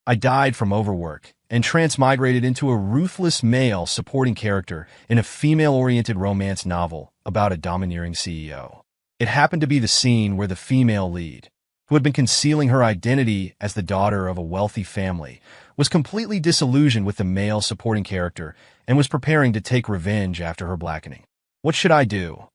I died from overwork and transmigrated into a ruthless male supporting character in a female-oriented romance novel about a domineering CEO. It happened to be the scene where the female lead, who had been concealing her identity as the daughter of a wealthy family, was completely disillusioned with the male supporting character and was preparing to take revenge after her blackening. What should I do?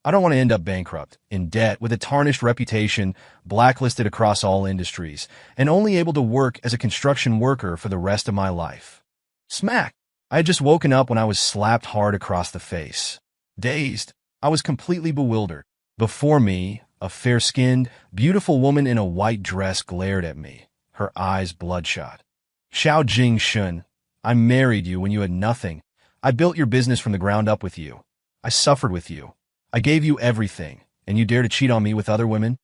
I don't want to end up bankrupt, in debt, with a tarnished reputation, blacklisted across all industries, and only able to work as a construction worker for the rest of my life. Smack! I had just woken up when I was slapped hard across the face. Dazed, I was completely bewildered. Before me, a fair-skinned, beautiful woman in a white dress glared at me, her eyes bloodshot. Xiao Jingshun, I married you when you had nothing. I built your business from the ground up with you. I suffered with you. I gave you everything, and you dare to cheat on me with other women?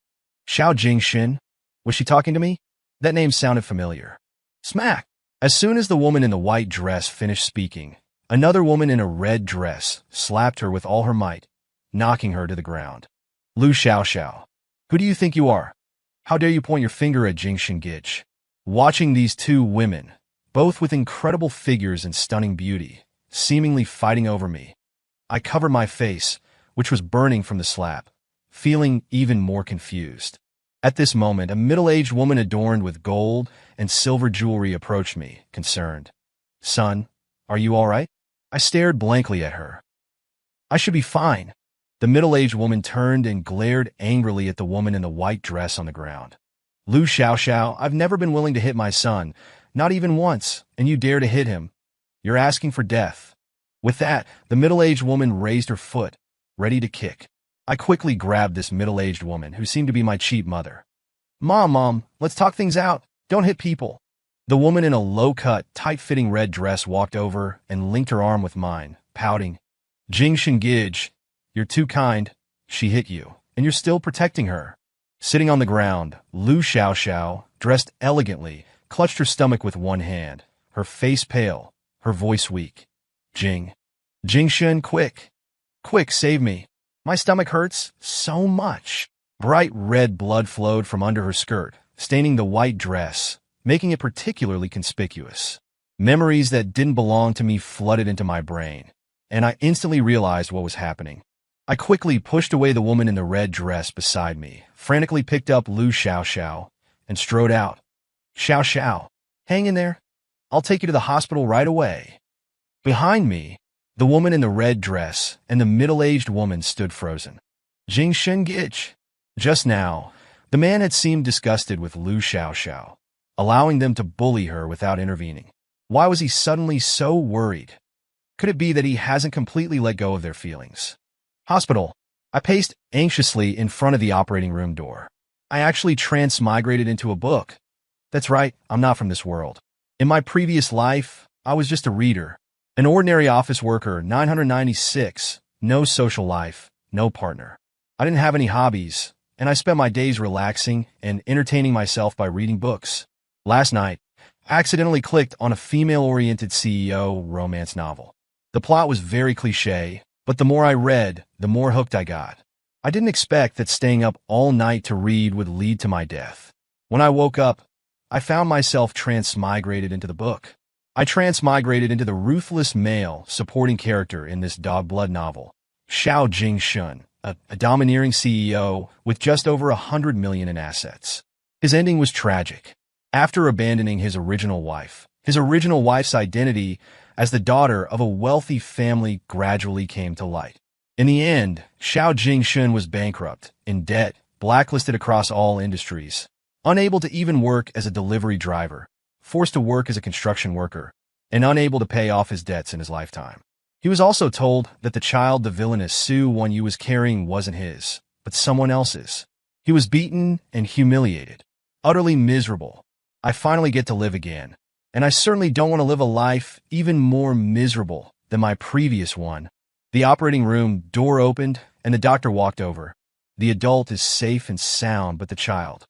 Xiao Jingxin? Was she talking to me? That name sounded familiar. Smack! As soon as the woman in the white dress finished speaking, another woman in a red dress slapped her with all her might, knocking her to the ground. Lu Xiaoxiao, who do you think you are? How dare you point your finger at Jingxin Gich? Watching these two women, both with incredible figures and stunning beauty, seemingly fighting over me, I covered my face, which was burning from the slap, feeling even more confused. At this moment, a middle-aged woman adorned with gold and silver jewelry approached me, concerned. Son, are you all right? I stared blankly at her. I should be fine. The middle-aged woman turned and glared angrily at the woman in the white dress on the ground. Lu Xiaoxiao, I've never been willing to hit my son, not even once, and you dare to hit him. You're asking for death. With that, the middle-aged woman raised her foot, ready to kick. I quickly grabbed this middle-aged woman, who seemed to be my cheap mother. Mom, let's talk things out. Don't hit people. The woman in a low-cut, tight-fitting red dress walked over and linked her arm with mine, pouting. Jingxin Gij, you're too kind. She hit you, and you're still protecting her. Sitting on the ground, Lu Xiaoxiao, dressed elegantly, clutched her stomach with one hand, her face pale, her voice weak. Jingxin, quick. Quick, save me. My stomach hurts so much. Bright red blood flowed from under her skirt, staining the white dress, making it particularly conspicuous. Memories that didn't belong to me flooded into my brain, and I instantly realized what was happening. I quickly pushed away the woman in the red dress beside me, frantically picked up Lu Xiaoxiao, and strode out. Xiao, hang in there. I'll take you to the hospital right away. Behind me, the woman in the red dress and the middle-aged woman stood frozen. Jingxin Gich. Just now, the man had seemed disgusted with Lu Xiaoxiao, allowing them to bully her without intervening. Why was he suddenly so worried? Could it be that he hasn't completely let go of their feelings? Hospital. I paced anxiously in front of the operating room door. I actually transmigrated into a book. That's right, I'm not from this world. In my previous life, I was just a reader. An ordinary office worker, 996, no social life, no partner. I didn't have any hobbies, and I spent my days relaxing and entertaining myself by reading books. Last night, I accidentally clicked on a female-oriented CEO romance novel. The plot was very cliché, but the more I read, the more hooked I got. I didn't expect that staying up all night to read would lead to my death. When I woke up, I found myself transmigrated into the book. I transmigrated into the ruthless male supporting character in this dog-blood novel, Xiao Jingxun, a domineering CEO with just over 100 million in assets. His ending was tragic. After abandoning his original wife's identity as the daughter of a wealthy family gradually came to light. In the end, Xiao Jingxun was bankrupt, in debt, blacklisted across all industries, unable to even work as a delivery driver, forced to work as a construction worker, and unable to pay off his debts in his lifetime. He was also told that the child the villainous Su Wanyue was carrying wasn't his, but someone else's. He was beaten and humiliated, utterly miserable. I finally get to live again, and I certainly don't want to live a life even more miserable than my previous one. The operating room door opened, and the doctor walked over. The adult is safe and sound, but the child.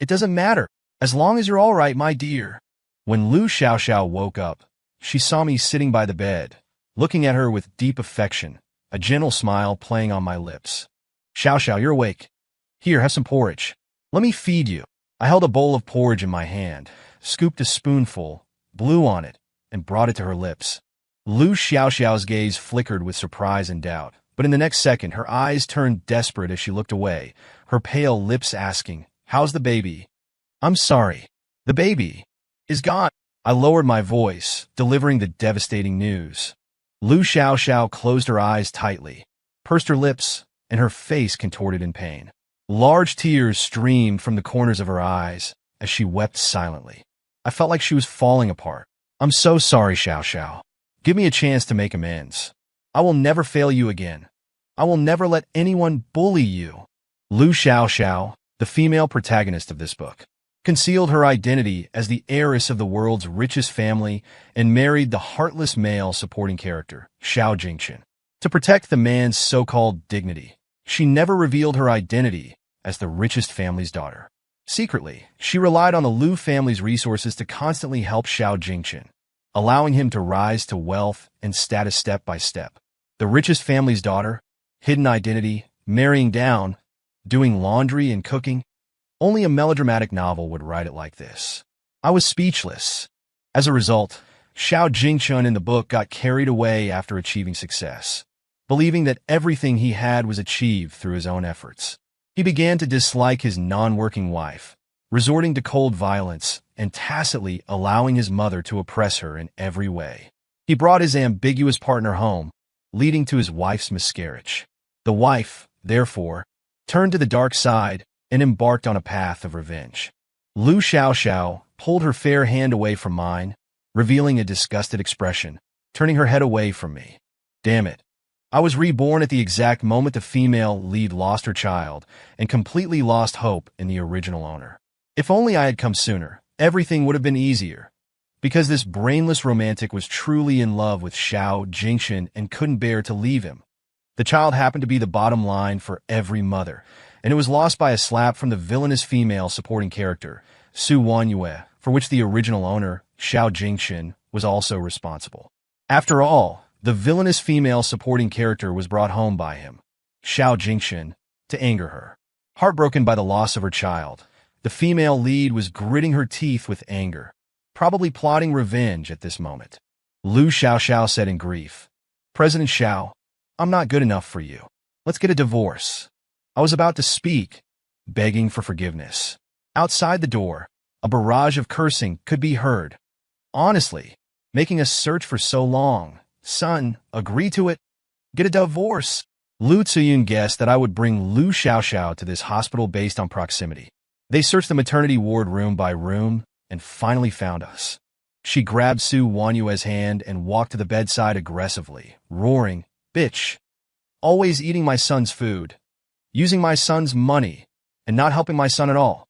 It doesn't matter, as long as you're all right, my dear. When Lu Xiaoxiao woke up, she saw me sitting by the bed, looking at her with deep affection, a gentle smile playing on my lips. Xiaoxiao, you're awake. Here, have some porridge. Let me feed you. I held a bowl of porridge in my hand, scooped a spoonful, blew on it, and brought it to her lips. Lu Xiaoxiao's gaze flickered with surprise and doubt, but in the next second her eyes turned desperate as she looked away, her pale lips asking, "How's the baby?" "I'm sorry. The baby is gone." I lowered my voice, delivering the devastating news. Lu Xiaoxiao closed her eyes tightly, pursed her lips, and her face contorted in pain. Large tears streamed from the corners of her eyes as she wept silently. I felt like she was falling apart. "I'm so sorry, Xiaoxiao. Give me a chance to make amends. I will never fail you again. I will never let anyone bully you." Lu Xiaoxiao, the female protagonist of this book, concealed her identity as the heiress of the world's richest family and married the heartless male supporting character, Xiao Jingchen. To protect the man's so-called dignity, she never revealed her identity as the richest family's daughter. Secretly, she relied on the Lu family's resources to constantly help Xiao Jingchen, allowing him to rise to wealth and status step by step. The richest family's daughter, hidden identity, marrying down, doing laundry and cooking. Only a melodramatic novel would write it like this. I was speechless. As a result, Xiao Jingchen in the book got carried away after achieving success, believing that everything he had was achieved through his own efforts. He began to dislike his non-working wife, resorting to cold violence and tacitly allowing his mother to oppress her in every way. He brought his ambiguous partner home, leading to his wife's miscarriage. The wife, therefore, turned to the dark side and embarked on a path of revenge. Lu Xiaoxiao pulled her fair hand away from mine, revealing a disgusted expression, turning her head away from me. Damn it. I was reborn at the exact moment the female lead lost her child and completely lost hope in the original owner. If only I had come sooner, everything would have been easier. Because this brainless romantic was truly in love with Xiao Jingchen and couldn't bear to leave him. The child happened to be the bottom line for every mother, and it was lost by a slap from the villainous female supporting character, Su Wanyue, for which the original owner, Xiao Jingchen, was also responsible. After all, the villainous female supporting character was brought home by him, Xiao Jingchen, to anger her. Heartbroken by the loss of her child, the female lead was gritting her teeth with anger, probably plotting revenge at this moment. Lu Xiaoxiao said in grief, "President Xiao, I'm not good enough for you. Let's get a divorce." I was about to speak, begging for forgiveness. Outside the door, a barrage of cursing could be heard. Honestly, making us search for so long. "Son, agree to it. Get a divorce." Lu Ziyun guessed that I would bring Lu Xiaoxiao to this hospital based on proximity. They searched the maternity ward room by room and finally found us. She grabbed Su Wanyue's hand and walked to the bedside aggressively, roaring, "Bitch! Always eating my son's food. Using my son's money, and not helping my son at all.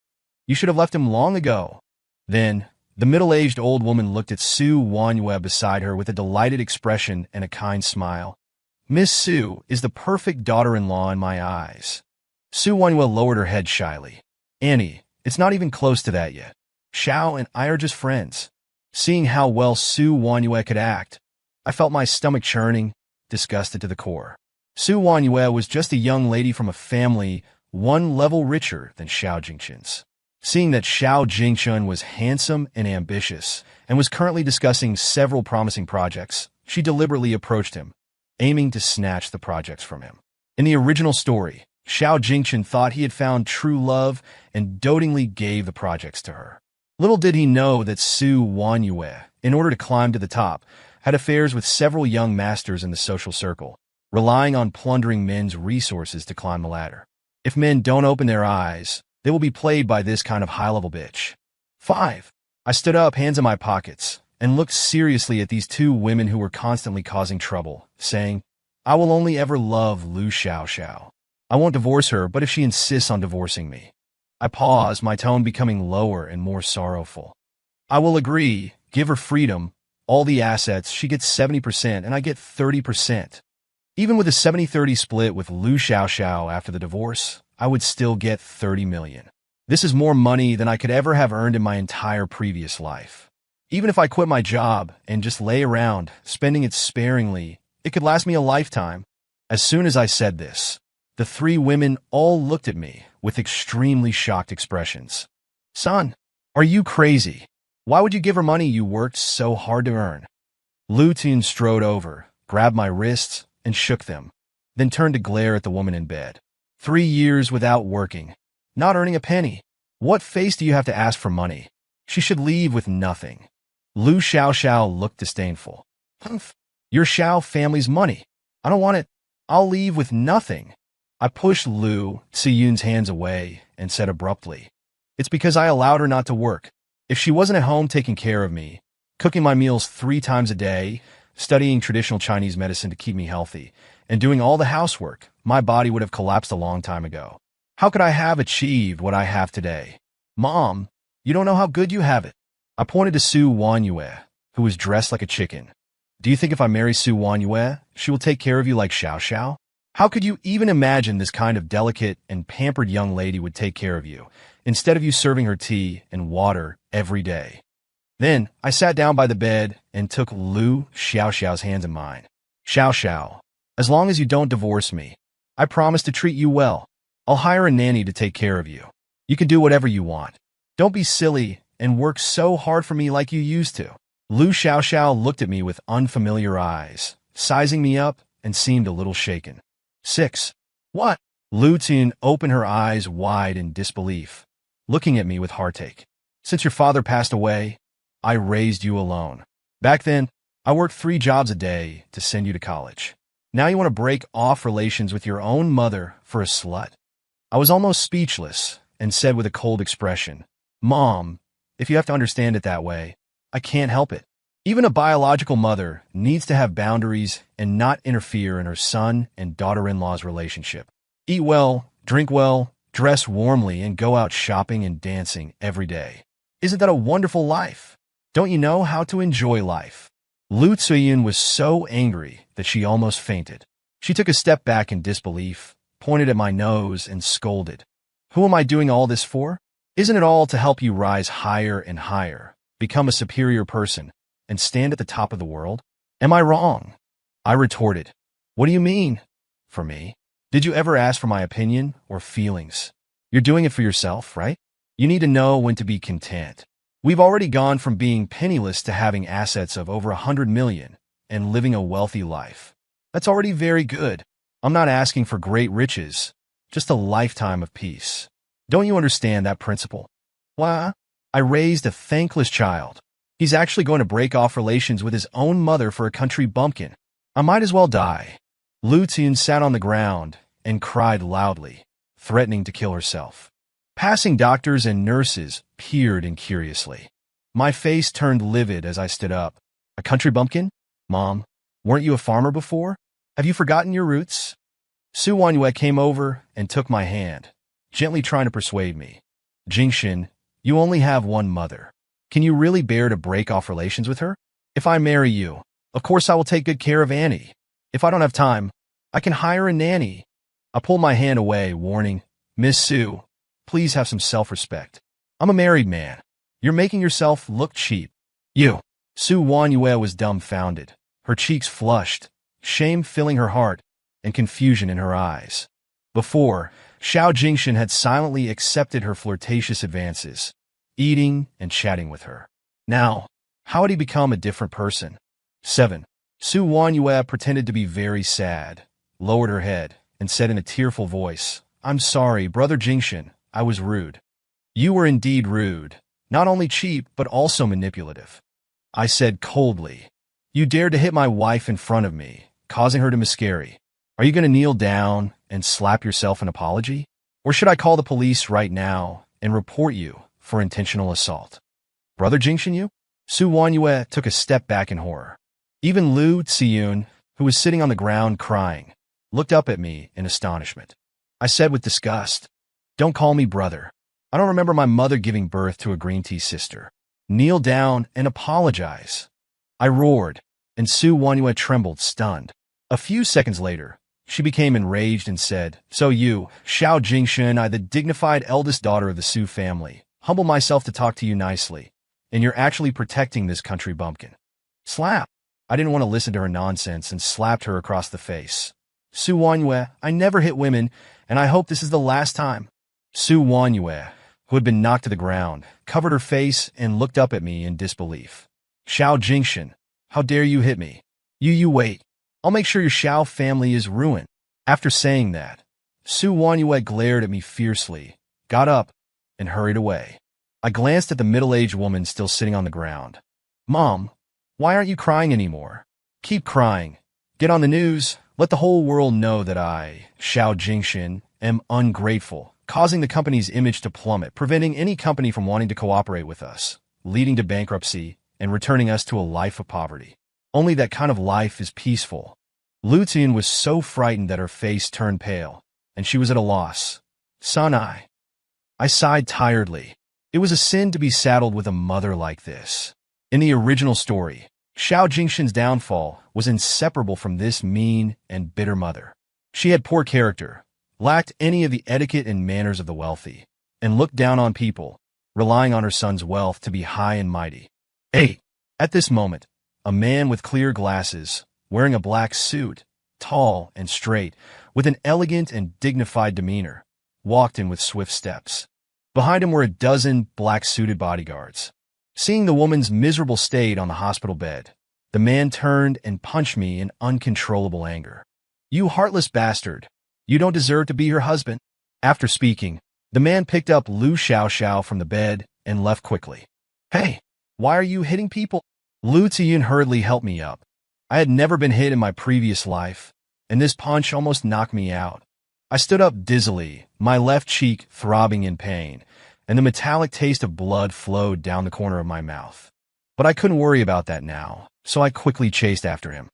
You should have left him long ago." Then, the middle-aged old woman looked at Su Wanyue beside her with a delighted expression and a kind smile. "Miss Su is the perfect daughter-in-law in my eyes." Su Wanyue lowered her head shyly. "Annie, it's not even close to that yet. Xiao and I are just friends." Seeing how well Su Wanyue could act, I felt my stomach churning, disgusted to the core. Su Wanyue was just a young lady from a family one level richer than Xiao Jingchen's. Seeing that Xiao Jingchen was handsome and ambitious and was currently discussing several promising projects, she deliberately approached him, aiming to snatch the projects from him. In the original story, Xiao Jingchen thought he had found true love and dotingly gave the projects to her. Little did he know that Su Wanyue, in order to climb to the top, had affairs with several young masters in the social circle, relying on plundering men's resources to climb the ladder. If men don't open their eyes, they will be played by this kind of high-level bitch. 5. I stood up, hands in my pockets, and looked seriously at these two women who were constantly causing trouble, saying, "I will only ever love Lu Xiaoxiao. I won't divorce her, but if she insists on divorcing me." I paused, my tone becoming lower and more sorrowful. "I will agree, give her freedom, all the assets, she gets 70% and I get 30%. Even with a 70-30 split with Lu Xiaoxiao after the divorce, I would still get 30 million. This is more money than I could ever have earned in my entire previous life. Even if I quit my job and just lay around, spending it sparingly, it could last me a lifetime." As soon as I said this, the three women all looked at me with extremely shocked expressions. "Son, are you crazy? Why would you give her money you worked so hard to earn? Lu Tun strode over, grabbed my wrists, and shook them, then turned to glare at the woman in bed. 3 years without working, not earning a penny. What face do you have to ask for money? She should leave with nothing. Lu Xiaoxiao looked disdainful. Humph, your Xiao family's money. I don't want it. I'll leave with nothing. I pushed Lu Ziyun's hands away and said abruptly, it's because I allowed her not to work. If she wasn't at home taking care of me, cooking my meals 3 times a day, studying traditional Chinese medicine to keep me healthy, and doing all the housework, my body would have collapsed a long time ago. How could I have achieved what I have today? Mom, you don't know how good you have it. I pointed to Su Wanyue, who was dressed like a chicken. Do you think if I marry Su Wanyue, she will take care of you like Xiao Xiao? How could you even imagine this kind of delicate and pampered young lady would take care of you, instead of you serving her tea and water every day? Then I sat down by the bed and took Lu Xiaoxiao's hands in mine. Xiao Xiao, as long as you don't divorce me, I promise to treat you well. I'll hire a nanny to take care of you. You can do whatever you want. Don't be silly and work so hard for me like you used to. Lu Xiaoxiao looked at me with unfamiliar eyes, sizing me up, and seemed a little shaken. 6. What? Lu Tun opened her eyes wide in disbelief, looking at me with heartache. Since your father passed away, I raised you alone. Back then, I worked 3 jobs a day to send you to college. Now you want to break off relations with your own mother for a slut? I was almost speechless and said with a cold expression, Mom, if you have to understand it that way, I can't help it. Even a biological mother needs to have boundaries and not interfere in her son and daughter-in-law's relationship. Eat well, drink well, dress warmly, and go out shopping and dancing every day. Isn't that a wonderful life? Don't you know how to enjoy life? Lu Ziyun was so angry that she almost fainted. She took a step back in disbelief, pointed at my nose, and scolded. Who am I doing all this for? Isn't it all to help you rise higher and higher, become a superior person, and stand at the top of the world? Am I wrong? I retorted. What do you mean? For me? Did you ever ask for my opinion or feelings? You're doing it for yourself, right? You need to know when to be content. We've already gone from being penniless to having assets of over 100 million and living a wealthy life. That's already very good. I'm not asking for great riches, just a lifetime of peace. Don't you understand that principle? Why? I raised a thankless child. He's actually going to break off relations with his own mother for a country bumpkin. I might as well die. Lu Tun sat on the ground and cried loudly, threatening to kill herself. Passing doctors and nurses peered in curiously. My face turned livid as I stood up. A country bumpkin? Mom, weren't you a farmer before? Have you forgotten your roots? Su Wanyue came over and took my hand, gently trying to persuade me. Jingxin, you only have one mother. Can you really bear to break off relations with her? If I marry you, of course I will take good care of Annie. If I don't have time, I can hire a nanny. I pulled my hand away, warning, Miss Su, please have some self-respect. I'm a married man. You're making yourself look cheap. You. Su Wanyue was dumbfounded, her cheeks flushed, shame filling her heart, and confusion in her eyes. Before, Xiao Jingxin had silently accepted her flirtatious advances, eating and chatting with her. Now, how had he become a different person? 7. Su Wanyue pretended to be very sad, lowered her head, and said in a tearful voice, I'm sorry, Brother Jingxin, I was rude. You were indeed rude, not only cheap, but also manipulative. I said coldly, you dared to hit my wife in front of me, causing her to miscarry. Are you going to kneel down and slap yourself an apology? Or should I call the police right now and report you for intentional assault? Brother Jingxin, you? Su Wanyue took a step back in horror. Even Lu Ziyun, who was sitting on the ground crying, looked up at me in astonishment. I said with disgust, don't call me brother. I don't remember my mother giving birth to a green tea sister. Kneel down and apologize. I roared, and Su Wanyue trembled, stunned. A few seconds later, she became enraged and said, so you, Xiao Jingxin, I, the dignified eldest daughter of the Su family, humble myself to talk to you nicely, and you're actually protecting this country bumpkin. Slap. I didn't want to listen to her nonsense and slapped her across the face. Su Wanyue, I never hit women, and I hope this is the last time. Su Wanyue, who had been knocked to the ground, covered her face and looked up at me in disbelief. Xiao Jingshan, how dare you hit me? You wait. I'll make sure your Xiao family is ruined. After saying that, Su Wanyue glared at me fiercely, got up, and hurried away. I glanced at the middle-aged woman still sitting on the ground. Mom, why aren't you crying anymore? Keep crying. Get on the news. Let the whole world know that I, Xiao Jingshan, am ungrateful, causing the company's image to plummet, preventing any company from wanting to cooperate with us, leading to bankruptcy, and returning us to a life of poverty. Only that kind of life is peaceful. Lu Tian was so frightened that her face turned pale, and she was at a loss. Son, I sighed tiredly. It was a sin to be saddled with a mother like this. In the original story, Xiao Jingshan's downfall was inseparable from this mean and bitter mother. She had poor character, lacked any of the etiquette and manners of the wealthy, and looked down on people, relying on her son's wealth to be high and mighty. 8. At this moment, a man with clear glasses, wearing a black suit, tall and straight, with an elegant and dignified demeanor, walked in with swift steps. Behind him were a dozen black-suited bodyguards. Seeing the woman's miserable state on the hospital bed, the man turned and punched me in uncontrollable anger. You heartless bastard! You don't deserve to be her husband. After speaking, the man picked up Lu Xiaoxiao from the bed and left quickly. Hey, why are you hitting people? Lu Tian hurriedly helped me up. I had never been hit in my previous life, and this punch almost knocked me out. I stood up dizzily, my left cheek throbbing in pain, and the metallic taste of blood flowed down the corner of my mouth. But I couldn't worry about that now, so I quickly chased after him.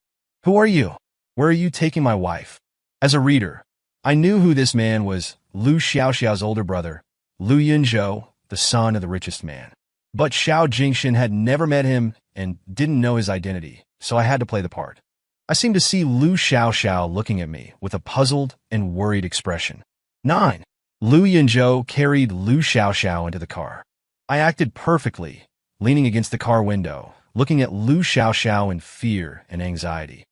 Who are you? Where are you taking my wife? As a reader, I knew who this man was, Lu Xiaoxiao's older brother, Lu Yunzhou, the son of the richest man. But Xiao Jingshan had never met him and didn't know his identity, so I had to play the part. I seemed to see Lu Xiaoxiao looking at me with a puzzled and worried expression. 9. Lu Yunzhou carried Lu Xiaoxiao into the car. I acted perfectly, leaning against the car window, looking at Lu Xiaoxiao in fear and anxiety.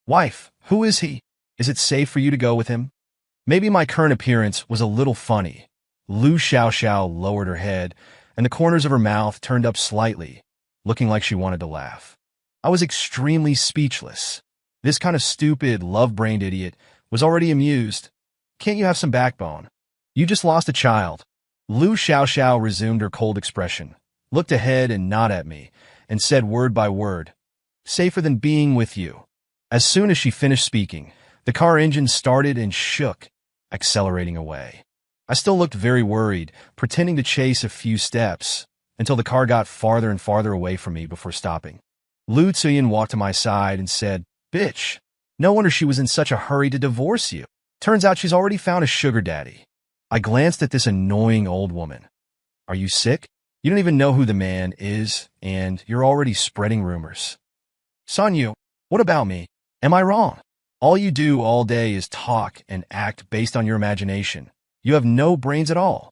Wife, who is he? Is it safe for you to go with him? Maybe my current appearance was a little funny. Lu Xiaoxiao lowered her head, and the corners of her mouth turned up slightly, looking like she wanted to laugh. I was extremely speechless. This kind of stupid, love-brained idiot was already amused. Can't you have some backbone? You just lost a child. Lu Xiaoxiao resumed her cold expression, looked ahead and not at me, and said word by word, safer than being with you. As soon as she finished speaking, the car engine started and shook, accelerating away. I still looked very worried, pretending to chase a few steps, until the car got farther and farther away from me before stopping. Lu Tian walked to my side and said, Bitch, no wonder she was in such a hurry to divorce you. Turns out she's already found a sugar daddy. I glanced at this annoying old woman. Are you sick? You don't even know who the man is, and you're already spreading rumors. Wanyue, what about me? Am I wrong? All you do all day is talk and act based on your imagination. You have no brains at all.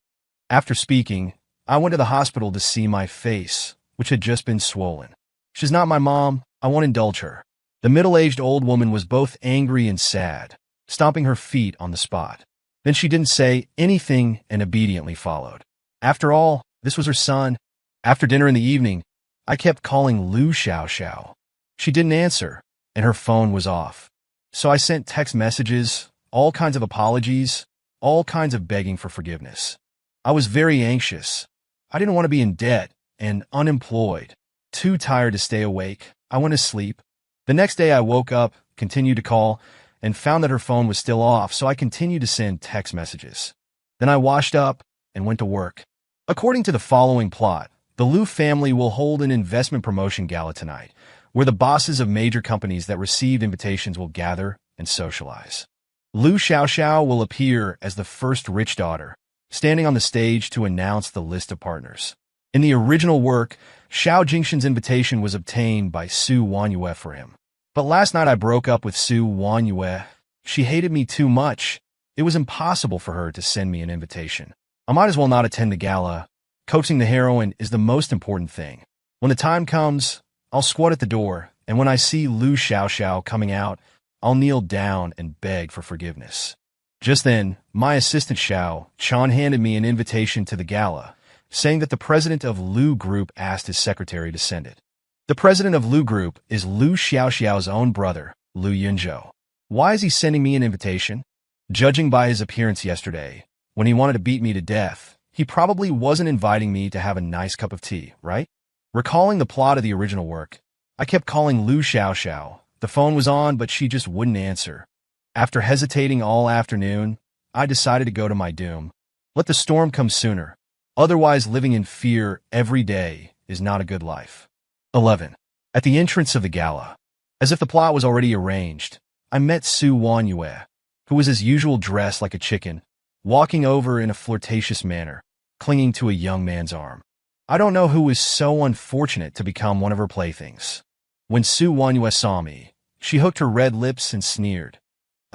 After speaking, I went to the hospital to see my face, which had just been swollen. She's not my mom. I won't indulge her. The middle-aged old woman was both angry and sad, stomping her feet on the spot. Then she didn't say anything and obediently followed. After all, this was her son. After dinner in the evening, I kept calling Lu Xiaoxiao. She didn't answer, and her phone was off. So I sent text messages, all kinds of apologies, all kinds of begging for forgiveness. I was very anxious. I didn't want to be in debt and unemployed. Too tired to stay awake, I went to sleep. The next day I woke up, continued to call, and found that her phone was still off, so I continued to send text messages. Then I washed up and went to work. According to the following plot, the Lu family will hold an investment promotion gala tonight, where the bosses of major companies that received invitations will gather and socialize. Lu Xiaoxiao will appear as the first rich daughter, standing on the stage to announce the list of partners. In the original work, Xiao Jingshan's invitation was obtained by Su Wanyue for him. But last night I broke up with Su Wanyue. She hated me too much. It was impossible for her to send me an invitation. I might as well not attend the gala. Coaching the heroine is the most important thing. When the time comes, I'll squat at the door, and when I see Lu Xiaoxiao coming out, I'll kneel down and beg for forgiveness. Just then, my assistant Xiao Chan handed me an invitation to the gala, saying that the president of Lu Group asked his secretary to send it. The president of Lu Group is Lu Xiaoxiao's own brother, Lu Yunzhou. Why is he sending me an invitation? Judging by his appearance yesterday, when he wanted to beat me to death, he probably wasn't inviting me to have a nice cup of tea, right? Recalling the plot of the original work, I kept calling Lu Xiaoxiao. The phone was on, but she just wouldn't answer. After hesitating all afternoon, I decided to go to my doom. Let the storm come sooner. Otherwise, living in fear every day is not a good life. 11. At the entrance of the gala, as if the plot was already arranged, I met Su Wanyue, who was as usual dressed like a chicken, walking over in a flirtatious manner, clinging to a young man's arm. I don't know who was so unfortunate to become one of her playthings. When Su Wanyue saw me, she hooked her red lips and sneered.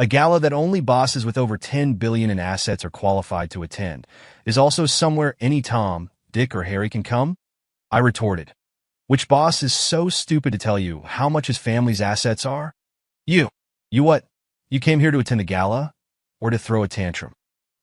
A gala that only bosses with over 10 billion in assets are qualified to attend is also somewhere any Tom, Dick, or Harry can come? I retorted. Which boss is so stupid to tell you how much his family's assets are? You what? You came here to attend the gala? Or to throw a tantrum?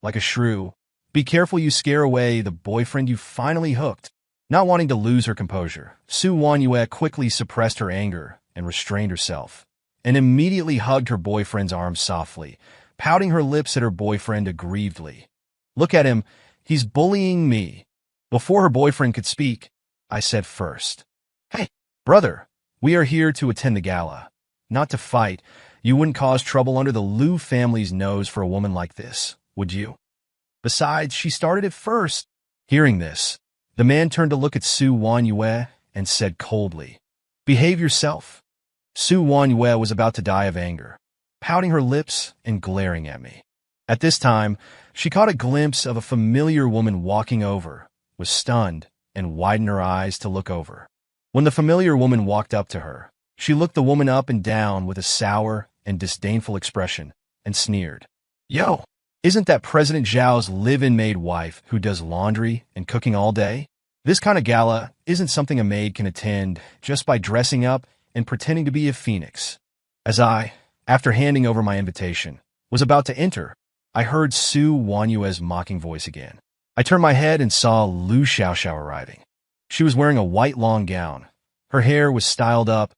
Like a shrew, be careful you scare away the boyfriend you finally hooked. Not wanting to lose her composure, Su Wanyue quickly suppressed her anger and restrained herself, and immediately hugged her boyfriend's arm softly, pouting her lips at her boyfriend aggrievedly. Look at him, he's bullying me. Before her boyfriend could speak, I said first. Hey, brother, we are here to attend the gala, not to fight. You wouldn't cause trouble under the Lu family's nose for a woman like this, would you? Besides, she started it first. Hearing this, the man turned to look at Su Wanyue and said coldly, Behave yourself. Su Wanyue was about to die of anger, pouting her lips and glaring at me. At this time, she caught a glimpse of a familiar woman walking over, was stunned, and widened her eyes to look over. When the familiar woman walked up to her, she looked the woman up and down with a sour and disdainful expression and sneered. Yo, isn't that President Zhao's live-in maid wife who does laundry and cooking all day? This kind of gala isn't something a maid can attend just by dressing up and pretending to be a phoenix. As I, after handing over my invitation, was about to enter, I heard Su Wanyue's mocking voice again. I turned my head and saw Lu Xiaoxiao arriving. She was wearing a white long gown. Her hair was styled up,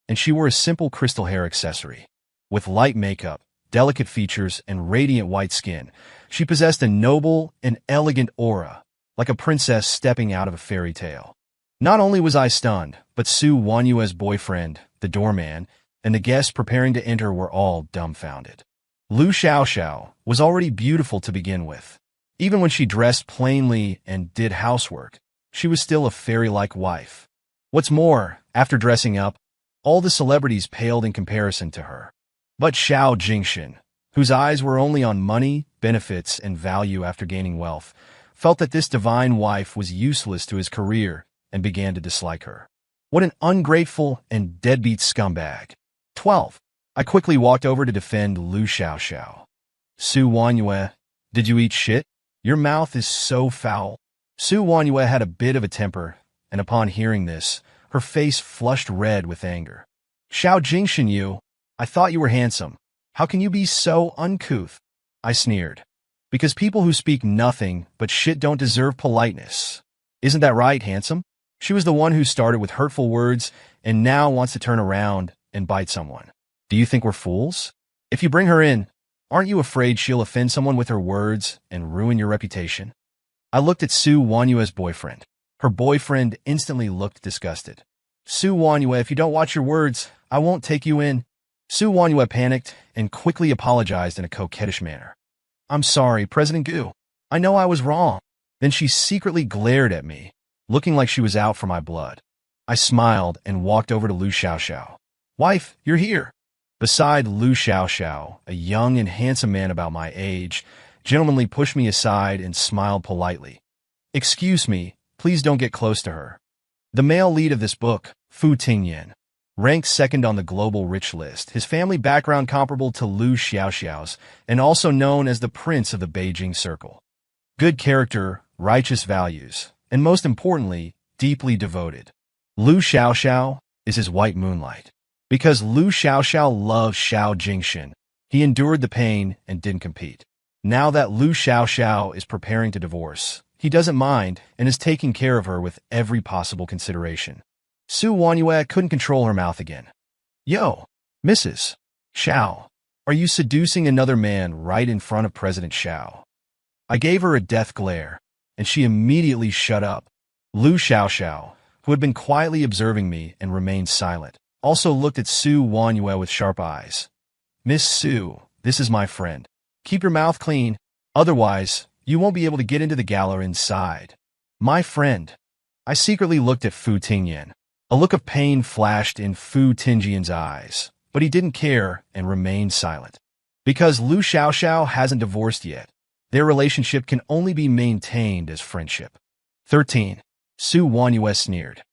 and she wore a simple crystal hair accessory. With light makeup, delicate features, and radiant white skin, she possessed a noble and elegant aura, like a princess stepping out of a fairy tale. Not only was I stunned, but Su Wanyue's boyfriend, the doorman, and the guests preparing to enter were all dumbfounded. Lu Xiaoxiao was already beautiful to begin with. Even when she dressed plainly and did housework, she was still a fairy-like wife. What's more, after dressing up, all the celebrities paled in comparison to her. But Xiao Jingxin, whose eyes were only on money, benefits, and value after gaining wealth, felt that this divine wife was useless to his career and began to dislike her. What an ungrateful and deadbeat scumbag. 12. I quickly walked over to defend Lu Xiaoxiao. Su Wanyue, did you eat shit? Your mouth is so foul. Su Wanyue had a bit of a temper, and upon hearing this, her face flushed red with anger. Xiao Jingxin, you, I thought you were handsome. How can you be so uncouth? I sneered. Because people who speak nothing but shit don't deserve politeness. Isn't that right, handsome? She was the one who started with hurtful words and now wants to turn around and bite someone. Do you think we're fools? If you bring her in, aren't you afraid she'll offend someone with her words and ruin your reputation? I looked at Su Wanyue's boyfriend. Her boyfriend instantly looked disgusted. Su Wanyue, if you don't watch your words, I won't take you in. Su Wanyue panicked and quickly apologized in a coquettish manner. I'm sorry, President Gu. I know I was wrong. Then she secretly glared at me, looking like she was out for my blood. I smiled and walked over to Lu Xiaoxiao. Wife, you're here. Beside Lu Xiaoxiao, a young and handsome man about my age, gentlemanly pushed me aside and smiled politely. Excuse me, please don't get close to her. The male lead of this book, Fu Tingyan, ranked second on the global rich list, his family background comparable to Lu Xiaoxiao's, and also known as the Prince of the Beijing Circle. Good character, righteous values, and most importantly, deeply devoted. Lu Xiaoxiao is his white moonlight. Because Lu Xiaoxiao loves Xiao Jingxin, he endured the pain and didn't compete. Now that Lu Xiaoxiao is preparing to divorce, He doesn't mind and is taking care of her with every possible consideration. Wanyue couldn't control her mouth again. Yo, Mrs. Xiao, are you seducing another man right in front of President Xiao? I gave her a death glare, and she immediately shut up. Lu Xiaoxiao, who had been quietly observing me and remained silent, also looked at Wanyue with sharp eyes. Miss Su, this is my friend. Keep your mouth clean, otherwise you won't be able to get into the gala inside. My friend. I secretly looked at Fu Tingyan. A look of pain flashed in Fu Tingyan's eyes, but he didn't care and remained silent. Because Lu Xiaoxiao hasn't divorced yet, their relationship can only be maintained as friendship. 13. Wanyue sneered.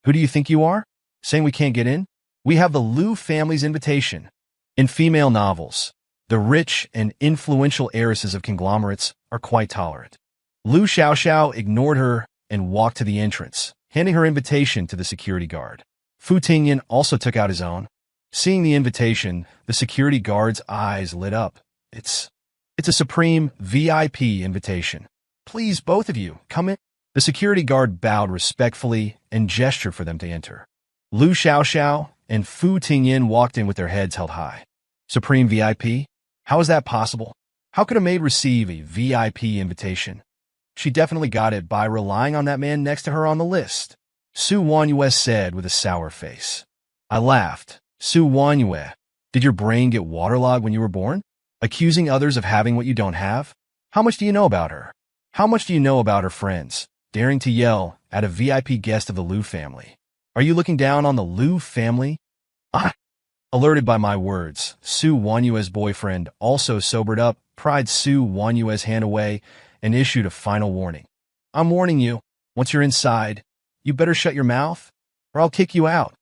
Who do you think you are? Saying we can't get in? We have the Lu family's invitation. In female novels, the rich and influential heiresses of conglomerates are quite tolerant. Lu Xiaoxiao ignored her and walked to the entrance, handing her invitation to the security guard. Fu Tingyan also took out his own. Seeing the invitation, the security guard's eyes lit up. It's a supreme VIP invitation. Please, both of you, come in. The security guard bowed respectfully and gestured for them to enter. Lu Xiaoxiao and Fu Tingyan walked in with their heads held high. Supreme VIP? How is that possible? How could a maid receive a VIP invitation? She definitely got it by relying on that man next to her on the list. Wanyue said with a sour face. I laughed. Wanyue, did your brain get waterlogged when you were born? Accusing others of having what you don't have? How much do you know about her? How much do you know about her friends? Daring to yell at a VIP guest of the Lu family. Are you looking down on the Lu family? Alerted by my words, Wanyue's boyfriend also sobered up, pried Wanyue's hand away, and issued a final warning. I'm warning you, once you're inside, you better shut your mouth, or I'll kick you out.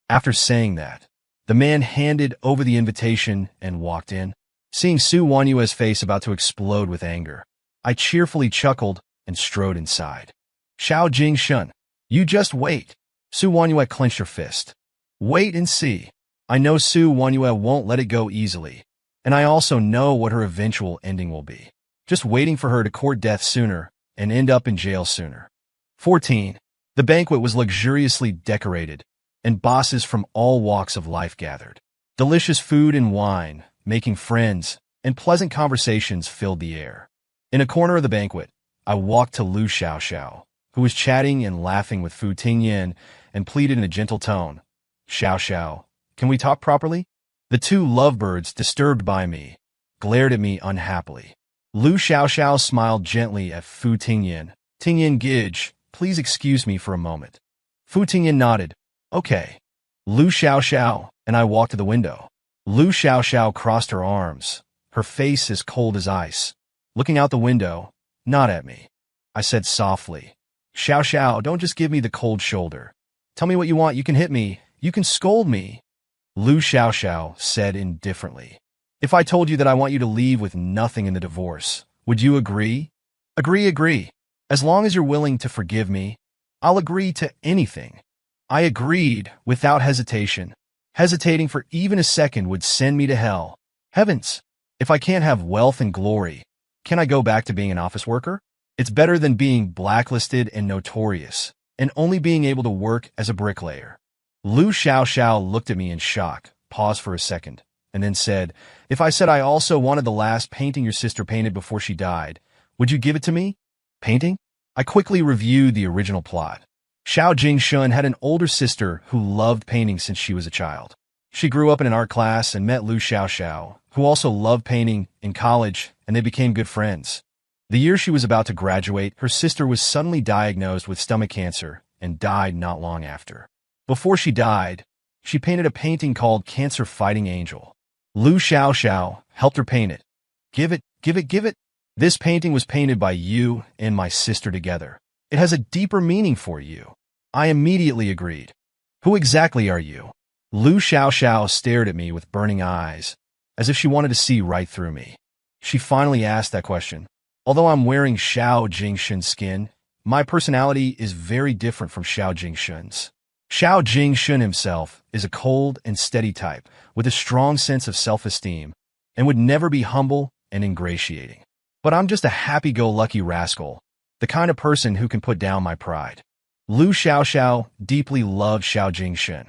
After saying that, the man handed over the invitation and walked in. Seeing Wanyue's face about to explode with anger, I cheerfully chuckled and strode inside. Xiao Jingshun, you just wait. Wanyue clenched her fist. Wait and see. I know Wanyue won't let it go easily, and I also know what her eventual ending will be. Just waiting for her to court death sooner and end up in jail sooner. 14. The banquet was luxuriously decorated, and bosses from all walks of life gathered. Delicious food and wine, making friends, and pleasant conversations filled the air. In a corner of the banquet, I walked to Lu Xiaoxiao, who was chatting and laughing with Fu Tingyan, and pleaded in a gentle tone. Xiaoxiao, can we talk properly? The two lovebirds, disturbed by me, glared at me unhappily. Lu Xiaoxiao smiled gently at Fu Tingyan. Tingyan Gij, please excuse me for a moment. Fu Tingyan nodded. Okay. Lu Xiaoxiao and I walked to the window. Lu Xiaoxiao crossed her arms, her face as cold as ice. Looking out the window, not at me. I said softly, Xiaoxiao, don't just give me the cold shoulder. Tell me what you want, you can hit me, you can scold me. Lu Xiaoxiao said indifferently. If I told you that I want you to leave with nothing in the divorce, would you agree? Agree. As long as you're willing to forgive me, I'll agree to anything. I agreed without hesitation. Hesitating for even a second would send me to hell. Heavens! If I can't have wealth and glory, can I go back to being an office worker? It's better than being blacklisted and notorious, and only being able to work as a bricklayer. Lu Xiaoxiao looked at me in shock, paused for a second, and then said, if I said I also wanted the last painting your sister painted before she died, would you give it to me? Painting? I quickly reviewed the original plot. Xiao Jingshun had an older sister who loved painting since she was a child. She grew up in an art class and met Lu Xiaoxiao, who also loved painting, in college, and they became good friends. The year she was about to graduate, her sister was suddenly diagnosed with stomach cancer and died not long after. Before she died, she painted a painting called Cancer Fighting Angel. Lu Xiaoxiao helped her paint it. Give it. This painting was painted by you and my sister together. It has a deeper meaning for you. I immediately agreed. Who exactly are you? Lu Xiaoxiao stared at me with burning eyes, as if she wanted to see right through me. She finally asked that question. Although I'm wearing Xiao Jingshun's skin, my personality is very different from Xiao Jingshun's. Xiao Jingshun himself is a cold and steady type with a strong sense of self-esteem and would never be humble and ingratiating. But I'm just a happy-go-lucky rascal the kind of person who can put down my pride. Lu Xiaoxiao deeply loved Xiao Jingshen.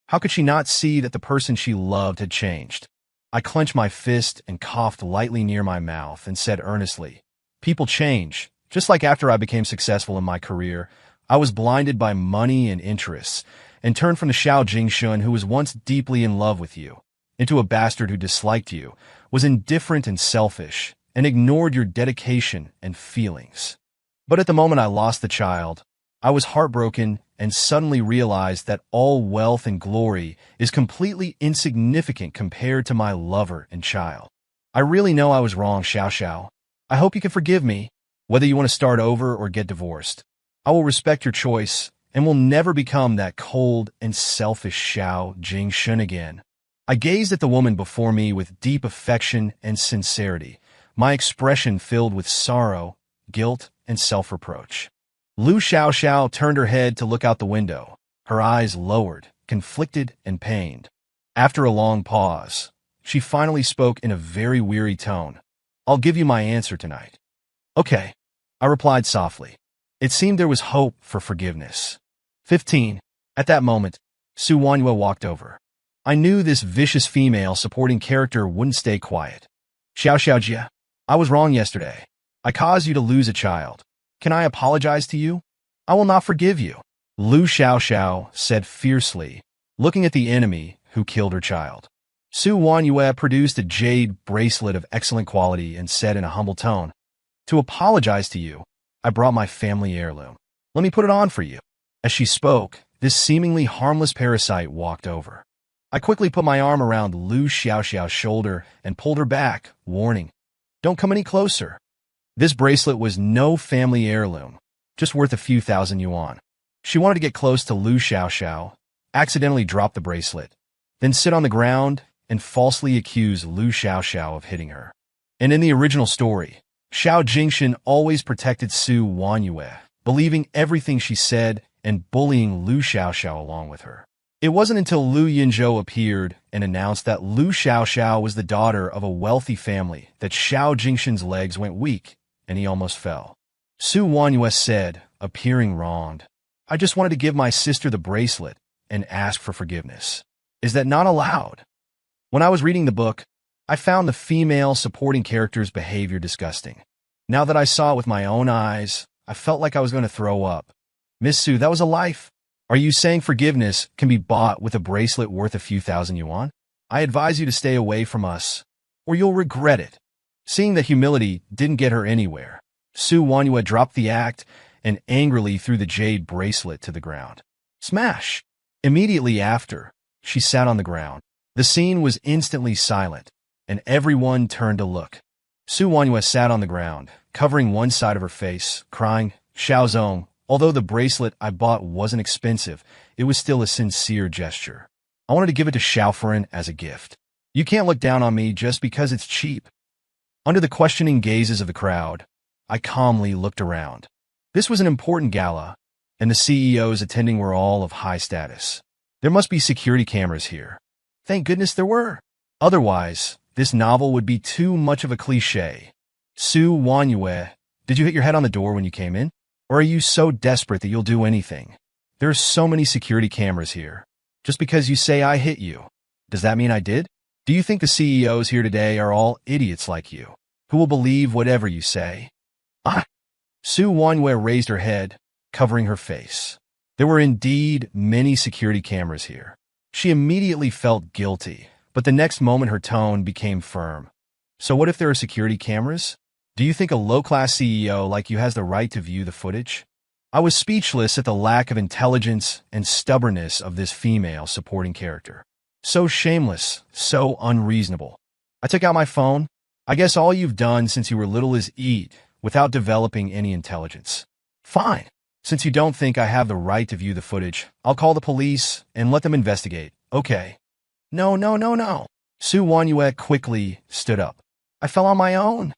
How could she not see that the person she loved had changed? I clenched my fist and coughed lightly near my mouth and said earnestly, "People change. Just like after I became successful in my career, I was blinded by money and interests and turned from the Xiao Jingshun who was once deeply in love with you into a bastard who disliked you, was indifferent and selfish, and ignored your dedication and feelings. But at the moment I lost the child, I was heartbroken and suddenly realized that all wealth and glory is completely insignificant compared to my lover and child. I really know I was wrong, Xiao Xiao. I hope you can forgive me, whether you want to start over or get divorced. I will respect your choice and will never become that cold and selfish Xiao Jingshun again." I gazed at the woman before me with deep affection and sincerity, my expression filled with sorrow, guilt, and self-reproach. Lu Xiaoxiao turned her head to look out the window, her eyes lowered, conflicted and pained. After a long pause, she finally spoke in a very weary tone. "I'll give you my answer tonight." "Okay," I replied softly. It seemed there was hope for forgiveness. 15. At that moment, Su Wanyue walked over. I knew this vicious female supporting character wouldn't stay quiet. "Xiao Xiaojia, I was wrong yesterday. I caused you to lose a child. Can I apologize to you?" "I will not forgive you," Lu Xiaoxiao said fiercely, looking at the enemy who killed her child. Su Wanyue produced a jade bracelet of excellent quality and said in a humble tone, "To apologize to you, I brought my family heirloom. Let me put it on for you." As she spoke, this seemingly harmless parasite walked over. I quickly put my arm around Lu Xiaoxiao's shoulder and pulled her back, warning, "Don't come any closer." This bracelet was no family heirloom, just worth a few thousand yuan. She wanted to get close to Lu Xiaoxiao, accidentally drop the bracelet, then sit on the ground and falsely accuse Lu Xiaoxiao of hitting her. And in the original story, Xiao Jingshen always protected Su Wanyue, believing everything she said and bullying Lu Xiaoxiao along with her. It wasn't until Lu Yunzhou appeared and announced that Lu Xiaoxiao was the daughter of a wealthy family that Xiao Jingshen's legs went weak and he almost fell. Su Wanyue said, appearing wronged, "I just wanted to give my sister the bracelet and ask for forgiveness. Is that not allowed?" When I was reading the book, I found the female supporting character's behavior disgusting. Now that I saw it with my own eyes, I felt like I was going to throw up. "Miss Su, that was a life. Are you saying forgiveness can be bought with a bracelet worth a few thousand yuan? I advise you to stay away from us, or you'll regret it." Seeing that humility didn't get her anywhere, Su Wanyue dropped the act and angrily threw the jade bracelet to the ground. Smash! Immediately after, she sat on the ground. The scene was instantly silent, and everyone turned to look. Su Wanyue sat on the ground, covering one side of her face, crying, "Xiaozong, although the bracelet I bought wasn't expensive, it was still a sincere gesture. I wanted to give it to Xiaofuren as a gift. You can't look down on me just because it's cheap." Under the questioning gazes of the crowd, I calmly looked around. This was an important gala, and the CEOs attending were all of high status. There must be security cameras here. Thank goodness there were. Otherwise, this novel would be too much of a cliché. Su Wanyue, did you hit your head on the door when you came in? Or are you so desperate that you'll do anything? There are so many security cameras here. Just because you say I hit you, does that mean I did? Do you think the CEOs here today are all idiots like you, who will believe whatever you say? Su Wanyue raised her head, covering her face. There were indeed many security cameras here. She immediately felt guilty, but the next moment her tone became firm. So what if there are security cameras? Do you think a low-class CEO like you has the right to view the footage? I was speechless at the lack of intelligence and stubbornness of this female supporting character. So shameless, so unreasonable. I took out my phone. I guess all you've done since you were little is eat, without developing any intelligence. Fine. Since you don't think I have the right to view the footage, I'll call the police and let them investigate. Okay. No. Su Wanyue quickly stood up. I fell on my own.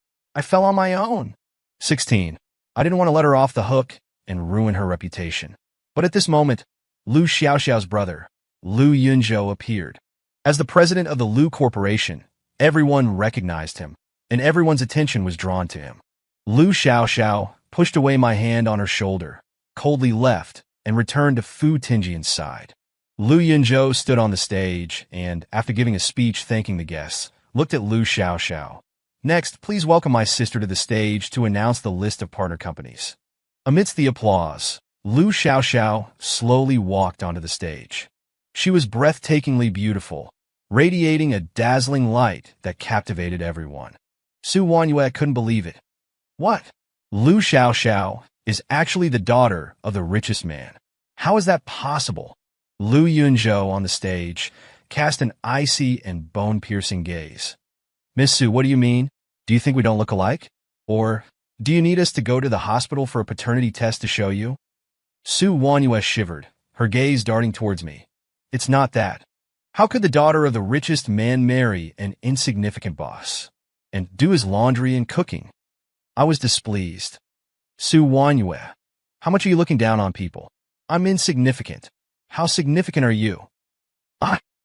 16. I didn't want to let her off the hook and ruin her reputation. But at this moment, Lu Xiaoxiao's brother, Lu Yunzhou, appeared. As the president of the Lu Corporation, everyone recognized him, and everyone's attention was drawn to him. Lu Xiaoxiao, pushed away my hand on her shoulder, coldly left, and returned to Fu Tinjian's side. Yunzhou stood on the stage and, after giving a speech thanking the guests, looked at Lu Xiaoxiao. Next, please welcome my sister to the stage to announce the list of partner companies. Amidst the applause, Lu Xiaoxiao slowly walked onto the stage. She was breathtakingly beautiful, radiating a dazzling light that captivated everyone. Wanyue couldn't believe it. What? Lu Xiaoxiao is actually the daughter of the richest man. How is that possible? Lu Yunzhou on the stage cast an icy and bone-piercing gaze. Miss Su, what do you mean? Do you think we don't look alike? Or, do you need us to go to the hospital for a paternity test to show you? Su Wanyue shivered, her gaze darting towards me. It's not that. How could the daughter of the richest man marry an insignificant boss and do his laundry and cooking? I was displeased. Su Wanyue, how much are you looking down on people? I'm insignificant. How significant are you?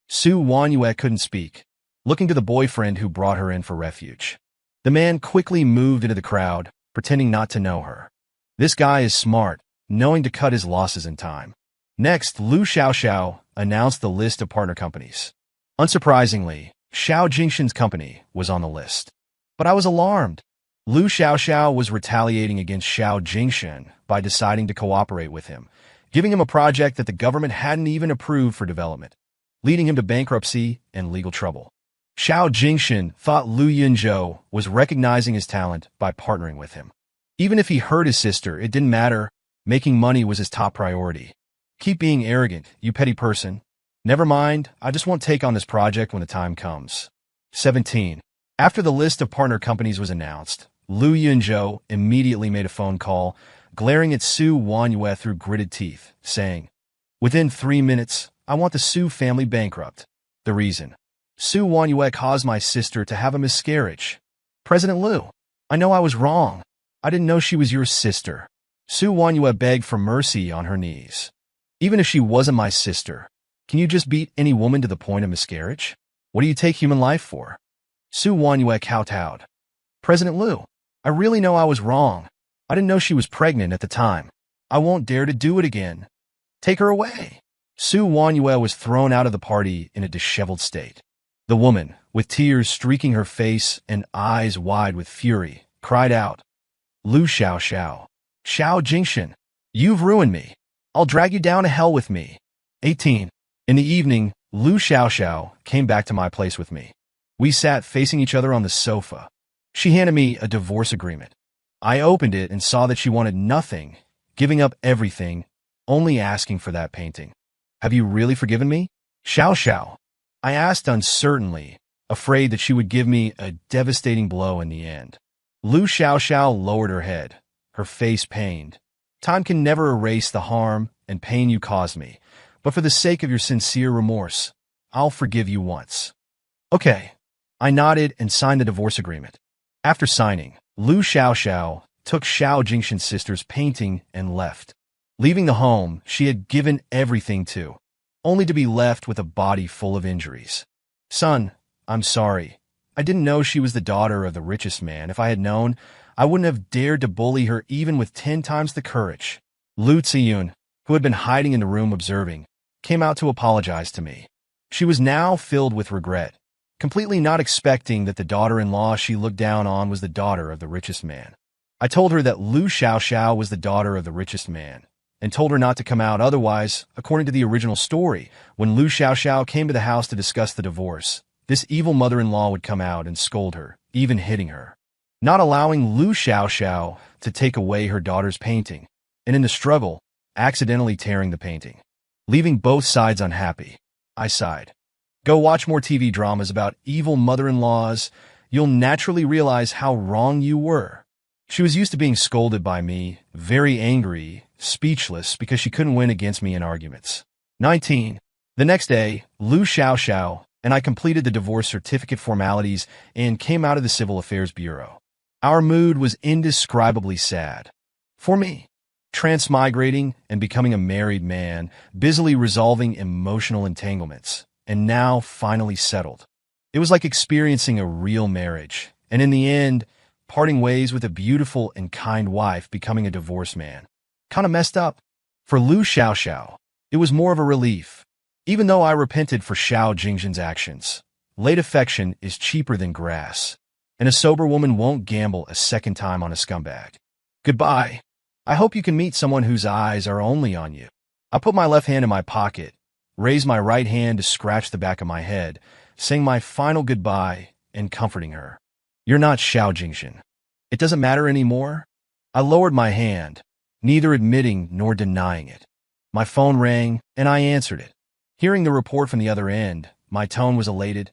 Su Wanyue couldn't speak, looking to the boyfriend who brought her in for refuge. The man quickly moved into the crowd, pretending not to know her. This guy is smart, knowing to cut his losses in time. Next, Lu Xiaoxiao announced the list of partner companies. Unsurprisingly, Xiao Jingshan's company was on the list. But I was alarmed. Lu Xiaoxiao was retaliating against Xiao Jingshan by deciding to cooperate with him, giving him a project that the government hadn't even approved for development, leading him to bankruptcy and legal trouble. Xiao Jingshan thought Lu Yunzhou was recognizing his talent by partnering with him. Even if he hurt his sister, it didn't matter. Making money was his top priority. Keep being arrogant, you petty person. Never mind, I just won't take on this project when the time comes. 17. After the list of partner companies was announced, Lu Yunzhou immediately made a phone call, glaring at Su Wanyue through gritted teeth, saying, "Within 3 minutes, I want the Su family bankrupt. The reason? Su Wanyue caused my sister to have a miscarriage. President Lu, I know I was wrong. I didn't know she was your sister." Su Wanyue begged for mercy on her knees. "Even if she wasn't my sister, can you just beat any woman to the point of miscarriage? What do you take human life for?" Su Wanyue kowtowed. "President Lu, I really know I was wrong. I didn't know she was pregnant at the time. I won't dare to do it again. Take her away." Su Wanyue was thrown out of the party in a disheveled state. The woman, with tears streaking her face and eyes wide with fury, cried out, "Lu Xiaoxiao, Xiao Jingshan, you've ruined me. I'll drag you down to hell with me." 18. In the evening, Lu Xiaoxiao came back to my place with me. We sat facing each other on the sofa. She handed me a divorce agreement. I opened it and saw that she wanted nothing, giving up everything, only asking for that painting. "Have you really forgiven me, Xiaoxiao?" I asked uncertainly, afraid that she would give me a devastating blow in the end. Lu Xiaoxiao lowered her head, her face pained. "Time can never erase the harm and pain you caused me, but for the sake of your sincere remorse, I'll forgive you once." "Okay." I nodded and signed the divorce agreement. After signing, Lu Xiaoxiao took Xiao Jingshan's sister's painting and left. Leaving the home she had given everything to, only to be left with a body full of injuries. "Son, I'm sorry. I didn't know she was the daughter of the richest man. If I had known, I wouldn't have dared to bully her even with 10 times the courage." Lu Ziyun, who had been hiding in the room observing, came out to apologize to me. She was now filled with regret, completely not expecting that the daughter-in-law she looked down on was the daughter of the richest man. I told her that Lu Xiaoxiao was the daughter of the richest man, and told her not to come out otherwise, according to the original story, when Lu Xiaoxiao came to the house to discuss the divorce, this evil mother-in-law would come out and scold her, even hitting her, not allowing Lu Xiaoxiao to take away her daughter's painting, and in the struggle, accidentally tearing the painting, leaving both sides unhappy. I sighed. Go watch more TV dramas about evil mother-in-laws. You'll naturally realize how wrong you were. She was used to being scolded by me, very angry, speechless because she couldn't win against me in arguments. 19. The next day, Lu Xiaoxiao and I completed the divorce certificate formalities and came out of the Civil Affairs Bureau. Our mood was indescribably sad. For me, transmigrating and becoming a married man, busily resolving emotional entanglements, and now finally settled. It was like experiencing a real marriage, and in the end, parting ways with a beautiful and kind wife, becoming a divorced man. Kinda messed up. For Lu Xiaoxiao, it was more of a relief. Even though I repented for Xiao Jingzhen's actions, late affection is cheaper than grass, and a sober woman won't gamble a second time on a scumbag. Goodbye. I hope you can meet someone whose eyes are only on you. I put my left hand in my pocket, raised my right hand to scratch the back of my head, saying my final goodbye and comforting her. You're not Xiao Jingzhen. It doesn't matter anymore. I lowered my hand, neither admitting nor denying it. My phone rang, and I answered it. Hearing the report from the other end, my tone was elated.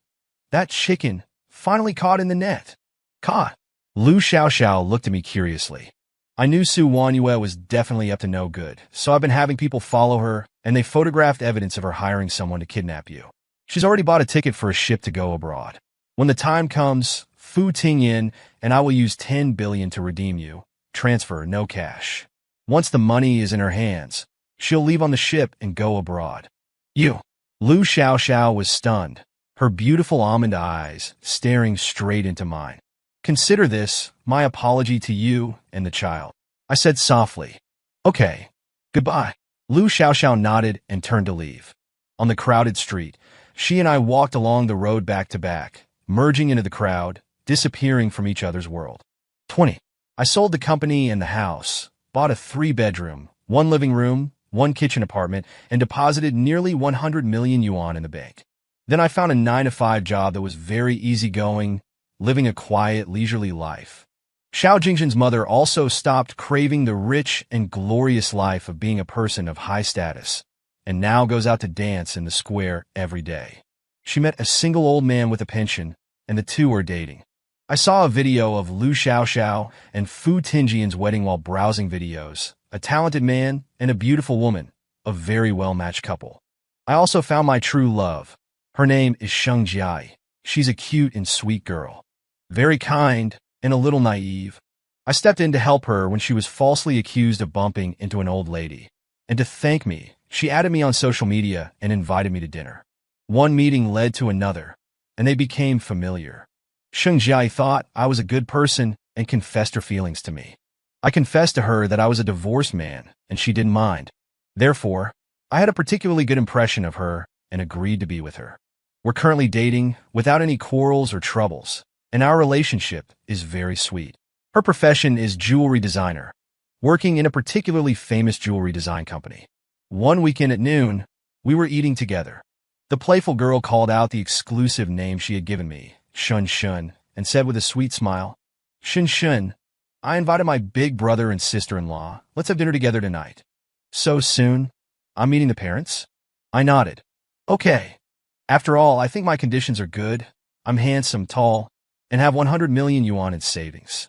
That chicken finally caught in the net. Caught. Lu Xiaoxiao looked at me curiously. I knew Su Wanyue was definitely up to no good, so I've been having people follow her, and they photographed evidence of her hiring someone to kidnap you. She's already bought a ticket for a ship to go abroad. When the time comes, Fu Tingyin and I will use 10 billion to redeem you. Transfer, no cash. Once the money is in her hands, she'll leave on the ship and go abroad. You. Lu Xiaoxiao was stunned, her beautiful almond eyes staring straight into mine. Consider this my apology to you and the child. I said softly. Okay. Goodbye. Lu Xiaoxiao nodded and turned to leave. On the crowded street, she and I walked along the road back to back, merging into the crowd, disappearing from each other's world. 20. I sold the company and the house, bought a 3-bedroom, 1 living room, 1 kitchen apartment, and deposited nearly 100 million yuan in the bank. Then I found a 9-to-5 job that was very easygoing, living a quiet, leisurely life. Xiao Jingzhen's mother also stopped craving the rich and glorious life of being a person of high status, and now goes out to dance in the square every day. She met a single old man with a pension, and the two are dating. I saw a video of Lu Xiaoxiao and Fu Tingyian's wedding while browsing videos. A talented man and a beautiful woman, a very well-matched couple. I also found my true love. Her name is Sheng Jiai. She's a cute and sweet girl. Very kind and a little naive. I stepped in to help her when she was falsely accused of bumping into an old lady. And to thank me, she added me on social media and invited me to dinner. One meeting led to another, and they became familiar. Sheng Jiai thought I was a good person and confessed her feelings to me. I confessed to her that I was a divorced man, and she didn't mind. Therefore, I had a particularly good impression of her and agreed to be with her. We're currently dating without any quarrels or troubles, and our relationship is very sweet. Her profession is jewelry designer, working in a particularly famous jewelry design company. One weekend at noon, we were eating together. The playful girl called out the exclusive name she had given me, Shun Shun, and said with a sweet smile, Shun Shun, I invited my big brother and sister-in-law. Let's have dinner together tonight. So soon? I'm meeting the parents? I nodded. Okay. After all, I think my conditions are good. I'm handsome, tall, and have 100 million yuan in savings.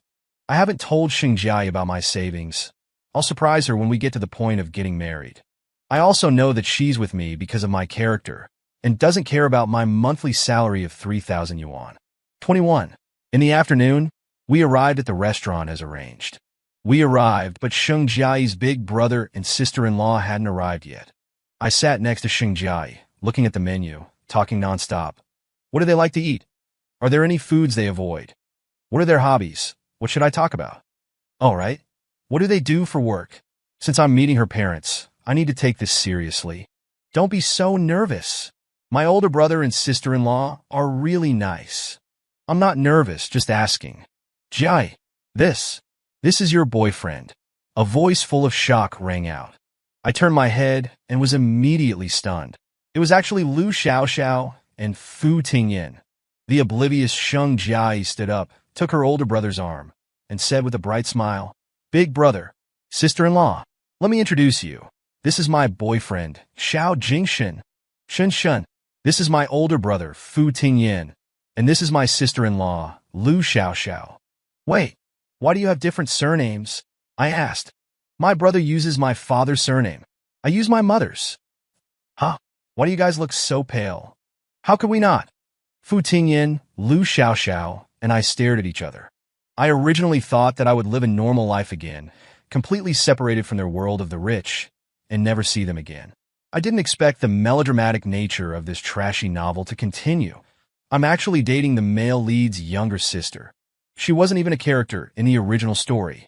I haven't told Xing Jiai about my savings. I'll surprise her when we get to the point of getting married. I also know that she's with me because of my character and doesn't care about my monthly salary of 3,000 yuan. 21. In the afternoon, we arrived at the restaurant as arranged. We arrived, but Sheng Jiai's big brother and sister-in-law hadn't arrived yet. I sat next to Sheng Jiai, looking at the menu, talking nonstop. What do they like to eat? Are there any foods they avoid? What are their hobbies? What should I talk about? All right. What do they do for work? Since I'm meeting her parents, I need to take this seriously. Don't be so nervous. My older brother and sister-in-law are really nice. I'm not nervous, just asking. Jiai, this is your boyfriend. A voice full of shock rang out. I turned my head and was immediately stunned. It was actually Lu Xiaoxiao and Fu Tingyin. The oblivious Sheng Jiai stood up, took her older brother's arm, and said with a bright smile, Big brother, sister-in-law, let me introduce you. This is my boyfriend, Xiao Jingxin. Shen Shen. This is my older brother, Fu Tingyin. And this is my sister-in-law, Lu Xiaoxiao. Wait, why do you have different surnames? I asked. My brother uses my father's surname. I use my mother's. Huh? Why do you guys look so pale? How could we not? Fu Tingyin, Lu Xiaoxiao, and I stared at each other. I originally thought that I would live a normal life again, completely separated from their world of the rich, and never see them again. I didn't expect the melodramatic nature of this trashy novel to continue. I'm actually dating the male lead's younger sister. She wasn't even a character in the original story.